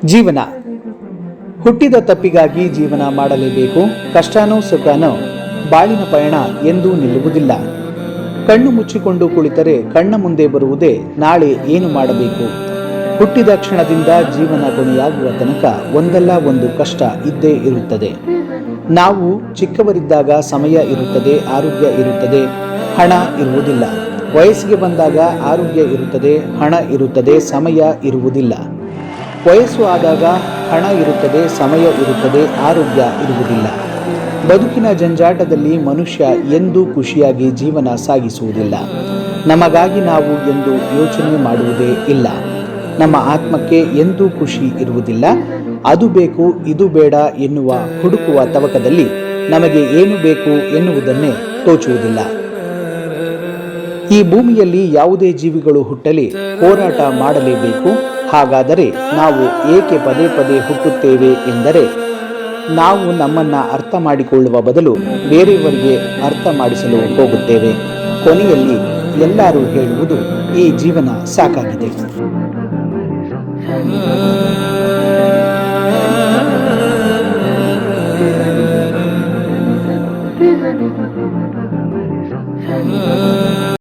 ಜೀವನ ಹುಟ್ಟಿದ ತಪ್ಪಿಗಾಗಿ ಜೀವನ ಮಾಡಲೇಬೇಕು. ಕಷ್ಟನೋ ಸುಖನೋ ಬಾಳಿನ ಪಯಣ ಎಂದೂ ನಿಲ್ಲುವುದಿಲ್ಲ. ಕಣ್ಣು ಮುಚ್ಚಿಕೊಂಡು ಕುಳಿತರೆ ಕಣ್ಣ ಮುಂದೆ ಬರುವುದೇ ನಾಳೆ ಏನು ಮಾಡಬೇಕು. ಹುಟ್ಟಿದ ಕ್ಷಣದಿಂದ ಜೀವನ ಕೊನೆಯಾಗುವ ತನಕ ಒಂದಲ್ಲ ಒಂದು ಕಷ್ಟ ಇದ್ದೇ ಇರುತ್ತದೆ. ನಾವು ಚಿಕ್ಕವರಿದ್ದಾಗ ಸಮಯ ಇರುತ್ತದೆ, ಆರೋಗ್ಯ ಇರುತ್ತದೆ, ಹಣ ಇರುವುದಿಲ್ಲ. ವಯಸ್ಸಿಗೆ ಬಂದಾಗ ಆರೋಗ್ಯ ಇರುತ್ತದೆ, ಹಣ ಇರುತ್ತದೆ, ಸಮಯ ಇರುವುದಿಲ್ಲ. ವಯಸ್ಸು ಆದಾಗ ಹಣ ಇರುತ್ತದೆ, ಸಮಯ ಇರುತ್ತದೆ, ಆರೋಗ್ಯ ಇರುವುದಿಲ್ಲ. ಬದುಕಿನ ಜಂಜಾಟದಲ್ಲಿ ಮನುಷ್ಯ ಎಂದೂ ಖುಷಿಯಾಗಿ ಜೀವನ ಸಾಗಿಸುವುದಿಲ್ಲ. ನಮಗಾಗಿ ನಾವು ಎಂದು ಯೋಚನೆ ಮಾಡುವುದೇ ಇಲ್ಲ. ನಮ್ಮ ಆತ್ಮಕ್ಕೆ ಎಂದೂ ಖುಷಿ ಇರುವುದಿಲ್ಲ. ಅದು ಬೇಕು ಇದು ಬೇಡ ಎನ್ನುವ ಹುಡುಕುವ ತವಕದಲ್ಲಿ ನಮಗೆ ಏನು ಬೇಕು ಎನ್ನುವುದನ್ನೇ ತೋಚುವುದಿಲ್ಲ. ಈ ಭೂಮಿಯಲ್ಲಿ ಯಾವುದೇ ಜೀವಿಗಳು ಹುಟ್ಟಲಿ ಹೋರಾಟ ಮಾಡಲೇಬೇಕು. ಹಾಗಾದರೆ ನಾವು ಏಕೆ ಪದೇ ಪದೇ ಹುಟ್ಟುತ್ತೇವೆ ಎಂದರೆ ನಾವು ನಮ್ಮನ್ನ ಅರ್ಥ ಮಾಡಿಕೊಳ್ಳುವ ಬದಲು ಬೇರೆಯವರಿಗೆ ಅರ್ಥ ಮಾಡಿಸಲು ಹೋಗುತ್ತೇವೆ. ಕೊನೆಯಲ್ಲಿ ಎಲ್ಲರೂ ಹೇಳುವುದು ಈ ಜೀವನ ಸಾಕಾಗಿದೆ.